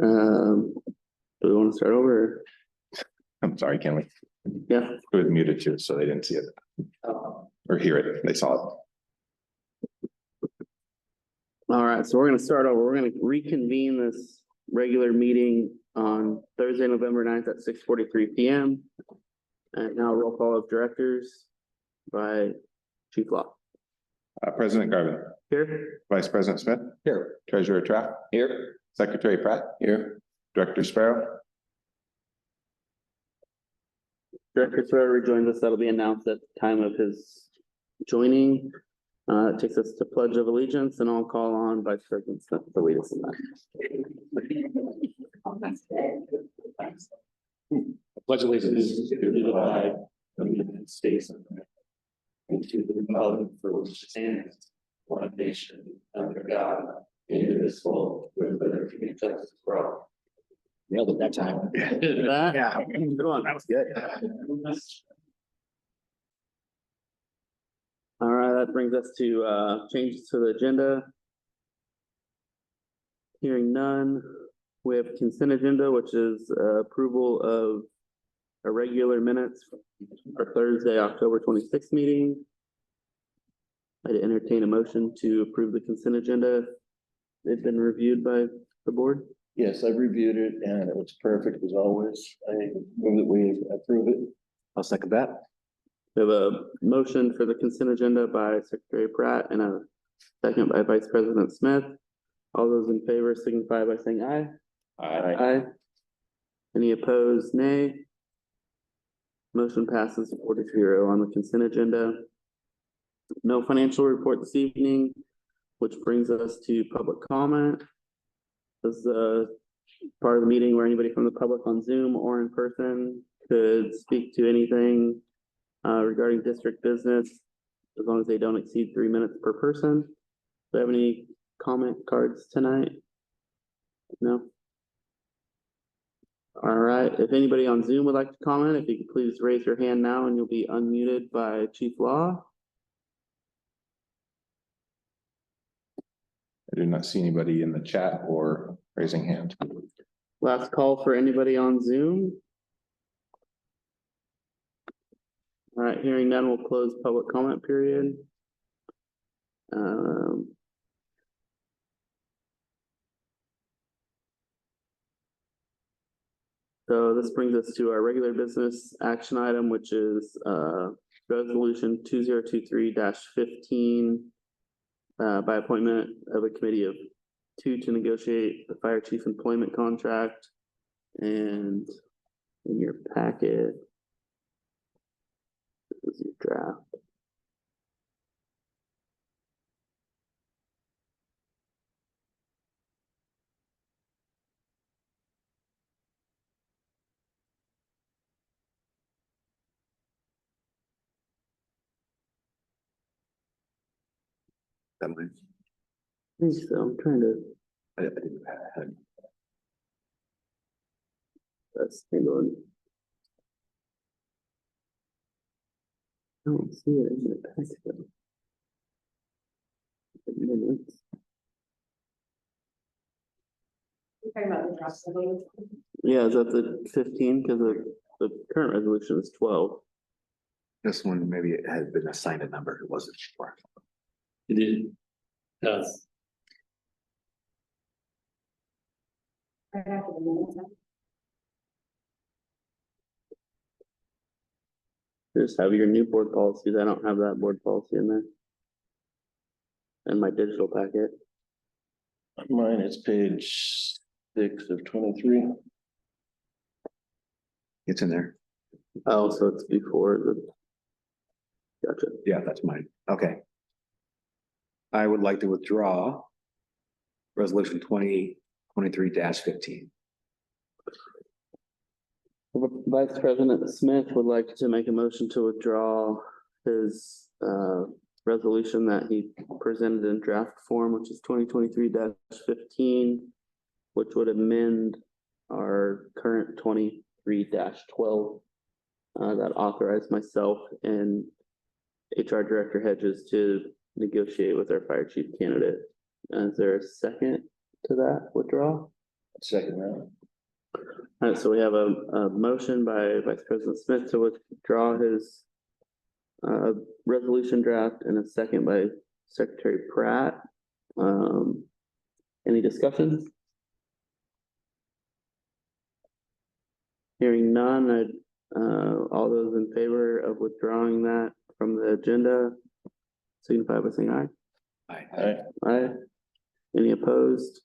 Do we want to start over? I'm sorry, can we? Yeah. It was muted too, so they didn't see it or hear it. They saw it. All right, so we're gonna start over. We're gonna reconvene this regular meeting on Thursday, November 9th at 6:43 PM. And now roll call of directors by Chief Law. President Garvin, Here. Vice President Smith, Here. Treasurer Trapp, Here. Secretary Pratt, Here. Director Sparrow. Director Sparrow rejoins us. That'll be announced at the time of his joining. It takes us to Pledge of Allegiance, and I'll call on Vice President Smith to lead us in that. Pledge allegiance to the flag of the United States of America and to the republic for which it stands, one nation, under God, indivisible, with liberty and justice for all. Nailed it that time. That? Yeah. Good one. That was good. All right, that brings us to changes to the agenda. Hearing none, we have consent agenda, which is approval of our regular minutes for Thursday, October 26th meeting. I'd entertain a motion to approve the consent agenda. They've been reviewed by the board. Yes, I've reviewed it and it looks perfect as always. I move that we approve it. I'll second that. We have a motion for the consent agenda by Secretary Pratt and a second by Vice President Smith. All those in favor signify by saying aye. Aye. Any opposed, nay? Motion passes 4-0 on the consent agenda. No financial report this evening, which brings us to public comment. This is a part of the meeting where anybody from the public on Zoom or in person could speak to anything regarding district business, as long as they don't exceed 3 minutes per person. Do you have any comment cards tonight? No? All right, if anybody on Zoom would like to comment, if you could please raise your hand now and you'll be unmuted by Chief Law. I do not see anybody in the chat or raising hand. Last call for anybody on Zoom. All right, hearing none, we'll close public comment period. So this brings us to our regular business action item, which is resolution 2023-15 by appointment of a committee of 2 to negotiate the fire chief employment contract. And in your packet, this is your draft. I think so. I'm trying to. That's handling. I don't see it in the packet though. Minutes. You're talking about the trust resolution? Yeah, is that the 15? Because the current resolution is 12. This one, maybe it had been assigned a number, it wasn't sure. It is. Does. Right after the minutes, huh? Just have your new board policies. I don't have that board policy in there. And my digital packet. Mine is page 6 of 23. It's in there. Oh, so it's before the. Gotcha. Yeah, that's mine. Okay. I would like to withdraw resolution 2023-15. Vice President Smith would like to make a motion to withdraw his resolution that he presented in draft form, which is 2023-15, which would amend our current 23-12 that authorized myself and HR Director Hedges to negotiate with our fire chief candidate. Is there a second to that withdrawal? Second that. All right, so we have a motion by Vice President Smith to withdraw his resolution draft and a second by Secretary Pratt. Any discussion? Hearing none, all those in favor of withdrawing that from the agenda, signify by saying aye. Aye. Aye. Any opposed?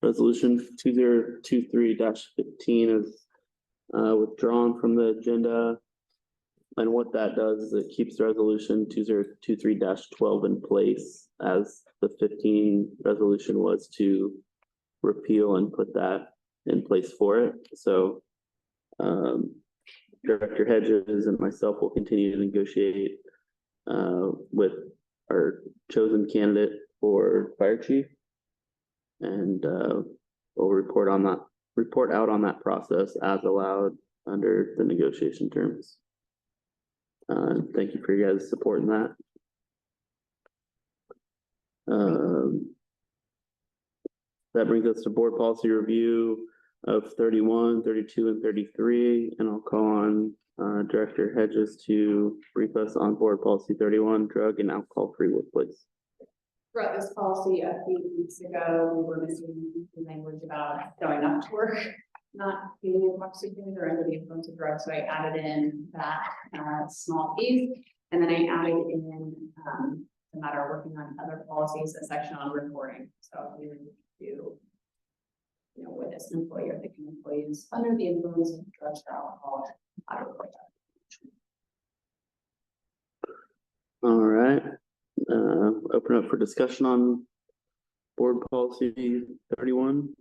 Resolution 2023-15 is withdrawn from the agenda. And what that does is it keeps resolution 2023-12 in place, as the 15 resolution was to repeal and put that in place for it. So Director Hedges and myself will continue to negotiate with our chosen candidate for fire chief. And we'll report out on that process as allowed under the negotiation terms. Thank you for your guys' support in that. That brings us to board policy review of 31, 32, and 33, and I'll call on Director Hedges to brief us on board policy 31, drug and alcohol-free workplace. Throughout this policy, a few weeks ago, we were missing the language about going up to work, not being intoxicated or under the influence of drugs. So I added in that small piece, and then I added in the matter of working on other policies, a section on reporting. So we would do, witness an employee or thinking employees under the influence of drugs or alcohol, how to report that. All right. Open up for discussion on board policy 31.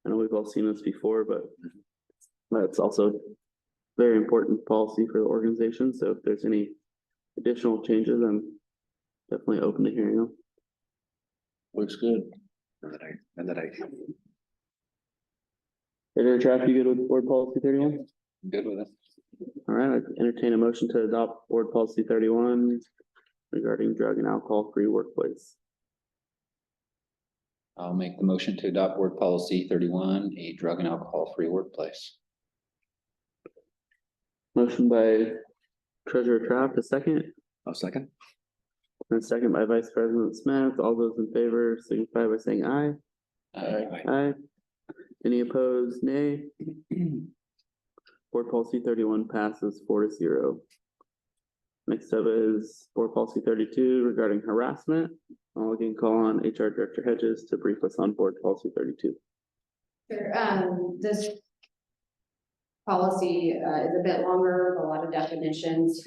I know we've all seen this before, but that's also very important policy for the organization. So if there's any additional changes, I'm definitely open to hearing them. Looks good. Editor Trapp, you good with board policy 31? Good with it. All right, I entertain a motion to adopt board policy 31 regarding drug and alcohol-free workplace. I'll make the motion to adopt board policy 31, a drug and alcohol-free workplace. Motion by Treasurer Trapp, a second. I'll second. And a second by Vice President Smith. All those in favor signify by saying aye. Aye. Any opposed, nay? Board policy 31 passes 4-0. Next up is board policy 32 regarding harassment. I'll again call on HR Director Hedges to brief us on board policy 32. Sure. This policy is a bit longer, with a lot of definitions.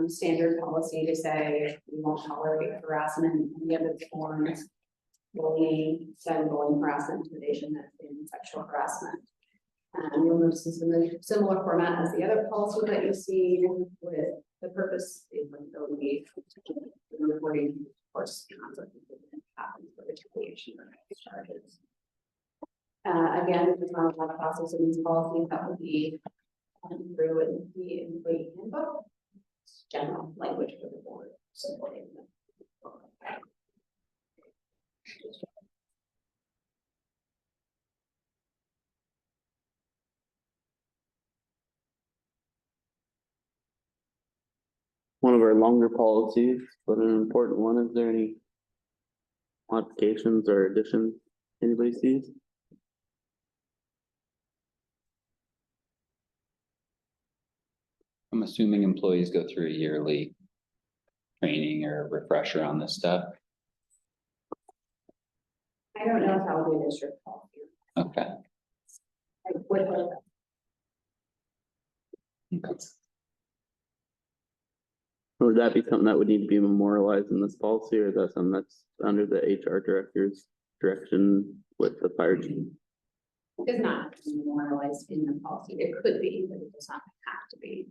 Standard policy to say we won't tolerate harassment in any of its forms. Bullying, cyberbullying, harassment, intimidation, and sexual harassment. You'll notice this in a similar format as the other policy that you see, with the purpose, the accountability, the reporting, of course, conflict happens for retaliation or charges. Again, there's not a lot of process in these policies that will be through in the employee handbook. It's general language for the board supporting them. One of our longer policies, but an important one. Is there any modifications or additions anybody sees? I'm assuming employees go through a yearly training or refresher on this stuff. I don't know if that would be a district policy. Okay. I would hope. Would that be something that would need to be memorialized in this policy, or is that something that's under the HR director's direction with the fire chief? It's not memorialized in the policy. It could be, but it does not have to be.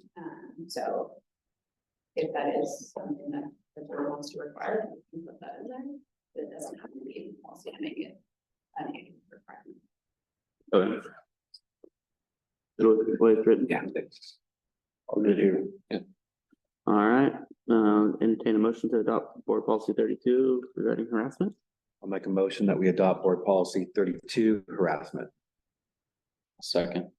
So if that is something that the board wants to require, we can put that in there. But it doesn't have to be in the policy to make it an annual requirement. Okay. It'll be the way it's written. Yeah. All good here. All right, entertain a motion to adopt board policy 32 regarding harassment. I'll make a motion that we adopt board policy 32 harassment. Second.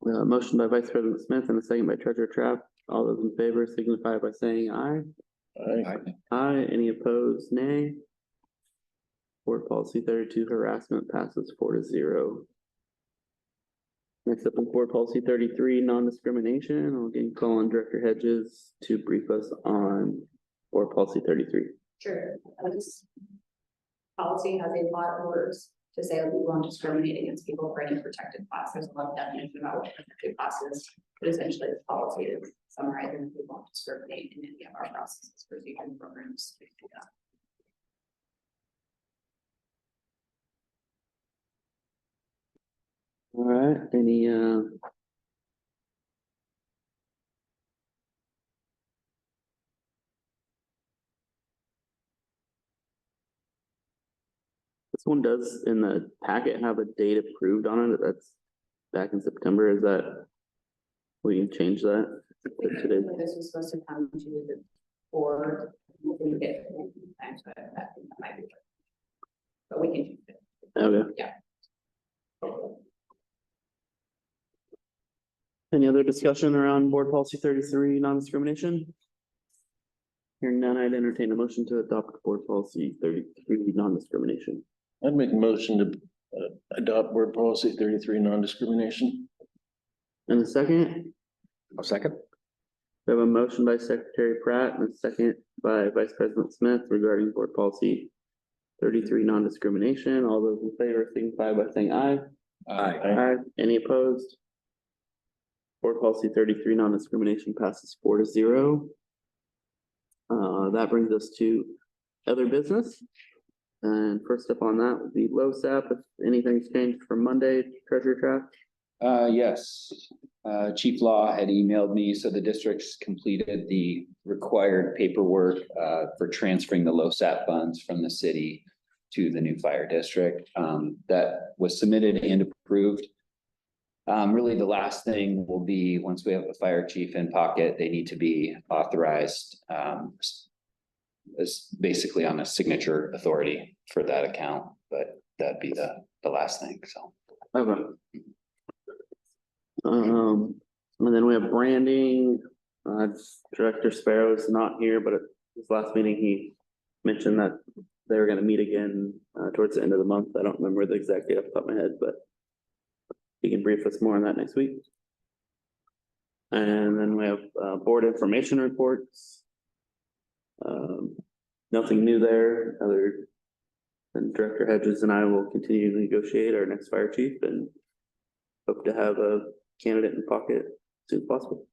Motion by Vice President Smith and a second by Treasurer Trapp. All those in favor signify by saying aye. Aye. Aye. Any opposed, nay. Board policy 32 harassment passes 4-0. Next up is board policy 33 non-discrimination. I'll again call on Director Hedges to brief us on board policy 33. Sure. This policy has a lot of words to say that we won't discriminate against people for any protected class. There's a lot of definition about what protected class is, but essentially the policy is summarizing we won't discriminate in any of our processes, procedures, and programs. All right, any this one does in the packet have a date approved on it. That's back in September. Is that we can change that today? This was supposed to come to the board. We can get it in time, so that might be. But we can change it. Okay. Yeah. Any other discussion around board policy 33 non-discrimination? Hearing none, I'd entertain a motion to adopt board policy 33 non-discrimination. I'd make a motion to adopt board policy 33 non-discrimination. And a second, A second. we have a motion by Secretary Pratt and a second by Vice President Smith regarding board policy 33 non-discrimination. All those in favor signify by saying aye. Aye. Any opposed? Board policy 33 non-discrimination passes 4-0. That brings us to other business. And first up on that would be LoSAP. If anything's changed from Monday, Treasurer Trapp. Yes, Chief Law had emailed me, so the district's completed the required paperwork for transferring the LoSAP funds from the city to the new fire district. That was submitted and approved. Really, the last thing will be, once we have the fire chief in pocket, they need to be authorized as basically on a signature authority for that account, but that'd be the last thing, so. Okay. And then we have branding. Director Sparrow is not here, but at his last meeting, he mentioned that they were gonna meet again towards the end of the month. I don't remember the exact date off the top of my head, but he can brief us more on that next week. And then we have board information reports. Nothing new there, other than Director Hedges and I will continue to negotiate our next fire chief and hope to have a candidate in pocket as soon as possible.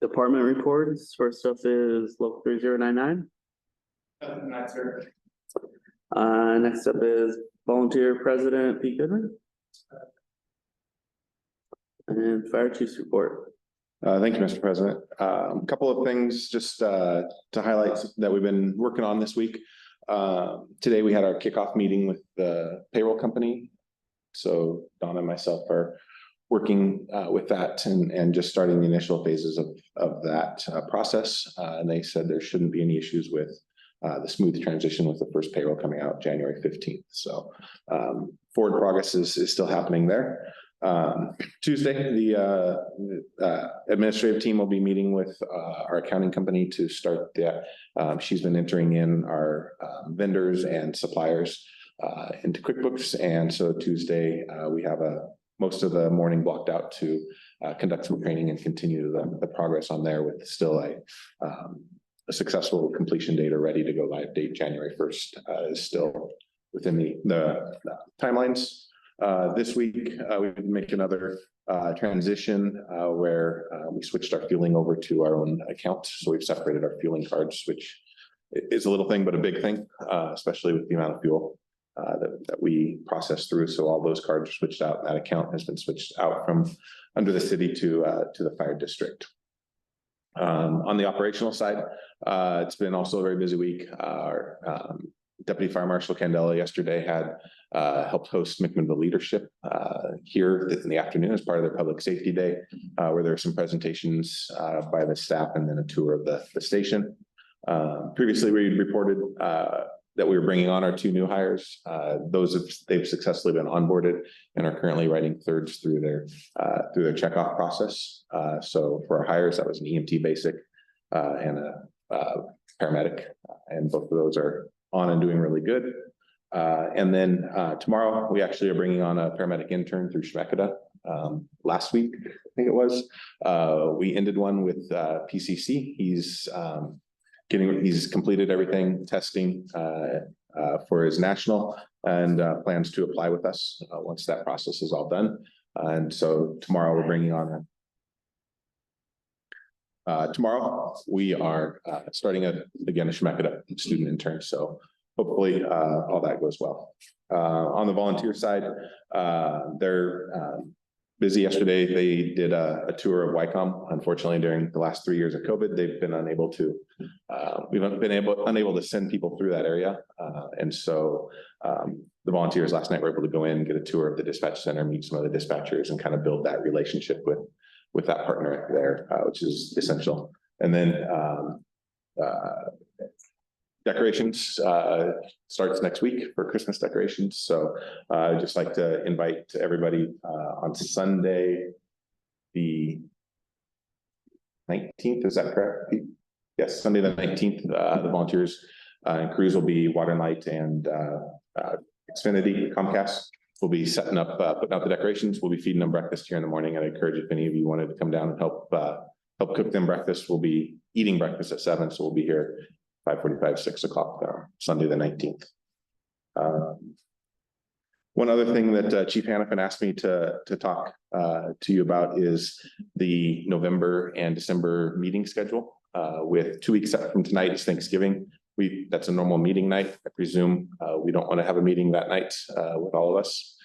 Department reports. First up is local 3099. Next up is volunteer president Pete Goodman. And fire chief's report. Thank you, Mr. President. A couple of things just to highlight that we've been working on this week. Today we had our kickoff meeting with the payroll company. So Donna and myself are working with that and just starting the initial phases of that process. And they said there shouldn't be any issues with the smooth transition with the first payroll coming out January 15th. So forward progress is still happening there. Tuesday, the administrative team will be meeting with our accounting company to start that. She's been entering in our vendors and suppliers into QuickBooks. And so Tuesday, we have most of the morning blocked out to conduct some training and continue the progress on there with still a successful completion date or ready to go live date. January 1st is still within the timelines. This week, we did make another transition where we switched our fueling over to our own account. So we've separated our fueling cards, which is a little thing, but a big thing, especially with the amount of fuel that we process through. So all those cards are switched out. That account has been switched out from under the city to the fire district. On the operational side, it's been also a very busy week. Deputy Fire Marshal Candela yesterday had helped host McMinnville leadership here in the afternoon as part of their public safety day, where there were some presentations by the staff and then a tour of the station. Previously, we reported that we were bringing on our 2 new hires. They've successfully been onboarded and are currently writing thirds through their checkoff process. So for our hires, that was an EMT basic and a paramedic, and both of those are on and doing really good. And then tomorrow, we actually are bringing on a paramedic intern through Schmekeda. Last week, I think it was, we ended one with PCC. He's completed everything, testing for his national, and plans to apply with us once that process is all done. And so tomorrow we're bringing on tomorrow we are starting again a Schmekeda student intern. So hopefully all that goes well. On the volunteer side, they're busy. Yesterday, they did a tour of Wycombe. Unfortunately, during the last 3 years of COVID, they've been unable to, we've been unable to send people through that area. And so the volunteers last night were able to go in, get a tour of the dispatch center, meet some of the dispatchers, and kind of build that relationship with that partner there, which is essential. And then decorations starts next week for Christmas decorations. So I'd just like to invite everybody on Sunday, the 19th, is that correct? Yes, Sunday the 19th, the volunteers and crews will be Water and Light and Xfinity, Comcast. We'll be setting up, putting out the decorations. We'll be feeding them breakfast here in the morning. And I encourage if any of you wanted to come down and help cook them breakfast. We'll be eating breakfast at 7, so we'll be here 5:45, 6 o'clock, Sunday the 19th. One other thing that Chief Hannafin asked me to talk to you about is the November and December meeting schedule. With 2 weeks out from tonight is Thanksgiving. That's a normal meeting night. I presume we don't want to have a meeting that night with all of us.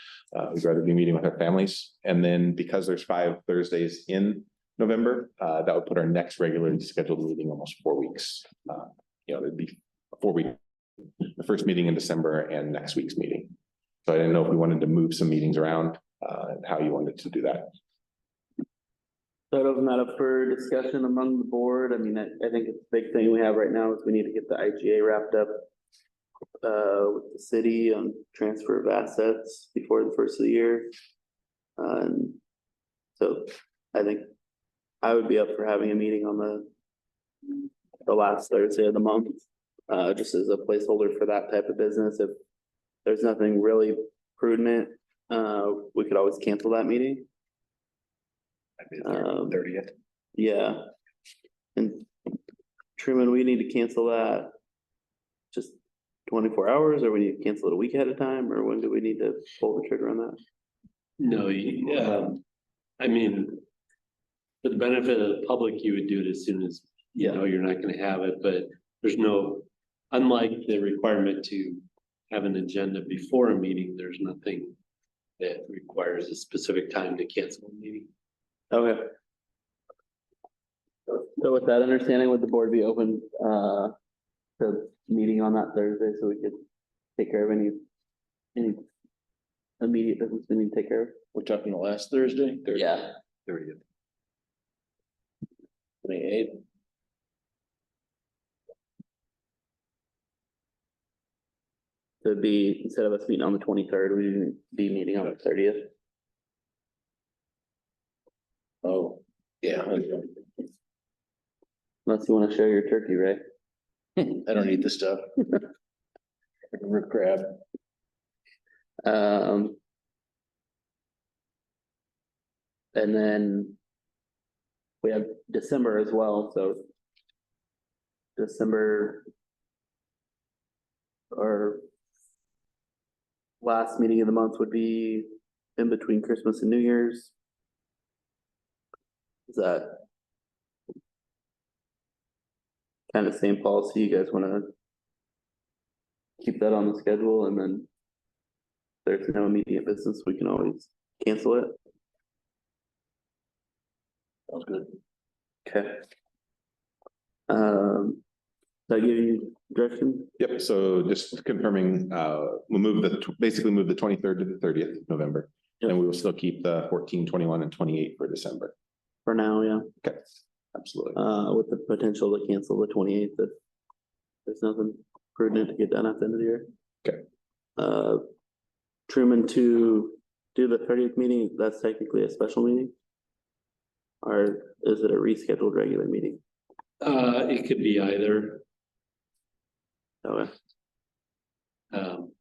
We'd rather be meeting with our families. And then because there's 5 Thursdays in November, that would put our next regularly scheduled meeting almost 4 weeks. It'd be 4 weeks, the first meeting in December and next week's meeting. So I didn't know if we wanted to move some meetings around and how you wanted to do that. So it open that up for discussion among the board. I mean, I think it's a big thing we have right now is we need to get the IGA wrapped up with the city on transfer of assets before the first of the year. And so I think I would be up for having a meeting on the last Thursday of the month, just as a placeholder for that type of business. If there's nothing really prudent, we could always cancel that meeting. 30th. Yeah. And Truman, we need to cancel that just 24 hours, or we need to cancel it a week ahead of time, or when do we need to pull the trigger on that? No, I mean, for the benefit of the public, you would do it as soon as, you're not gonna have it, but there's no, unlike the requirement to have an agenda before a meeting, there's nothing that requires a specific time to cancel a meeting. Okay. So with that understanding, would the board be open to meeting on that Thursday so we could take care of any immediate business we need to take care of? We're talking the last Thursday? Yeah. 30th. 28th. So it'd be, instead of us meeting on the 23rd, we'd be meeting on the 30th. Oh, yeah. Unless you want to share your turkey, Ray. I don't eat the stuff. Rip crab. And then we have December as well, so December, our last meeting of the month would be in between Christmas and New Year's. Is that kind of same policy? You guys want to keep that on the schedule, and then if there's no immediate business, we can always cancel it? Sounds good. Okay. That give you direction? Yep, so just confirming, we'll basically move the 23rd to the 30th of November. Yep. And we will still keep the 14, 21, and 28 for December. For now, yeah, Okay, absolutely. with the potential to cancel the 28th if there's nothing prudent to get done at the end of the year. Okay. Truman, to do the 30th meeting, that's technically a special meeting? Or is it a rescheduled regular meeting? It could be either. Okay, Um,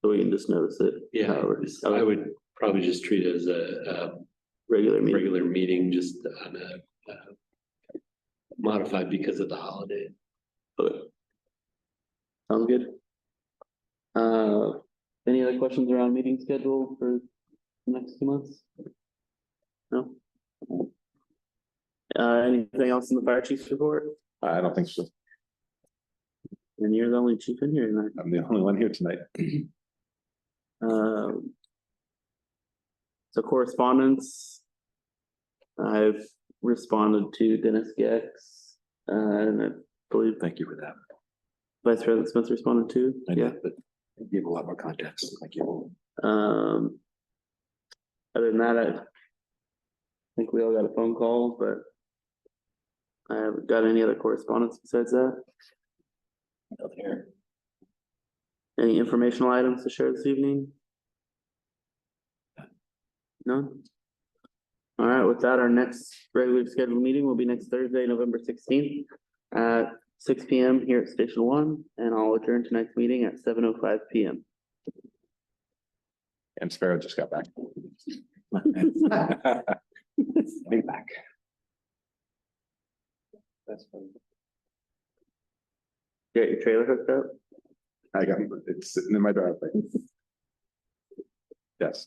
so we can just notice it. yeah, however, I would probably just treat it as a regular meeting. regular meeting, just on a modified because of the holiday. Okay. Sounds good. Any other questions around meeting schedule for the next 2 months? No? Anything else in the fire chief's report? I don't think so. And you're the only chief in here tonight. I'm the only one here tonight. So correspondence. I've responded to Dennis Gex, and I believe Thank you for that. Vice President Smith responded too. I Yeah. did, but it gave a lot more context. Thank you. Other than that, I think we all got a phone call, but I haven't got any other correspondence besides that. Nothing here. Any informational items to share this evening? None? All right, with that, our next regularly scheduled meeting will be next Thursday, November 16th at 6 p.m. here at Station 1, and I'll adjourn tonight's meeting at 7:05 p.m. And Sparrow just got back. Be back. That's fun. Get your trailer hooked up? It's sitting in my driveway. Yes.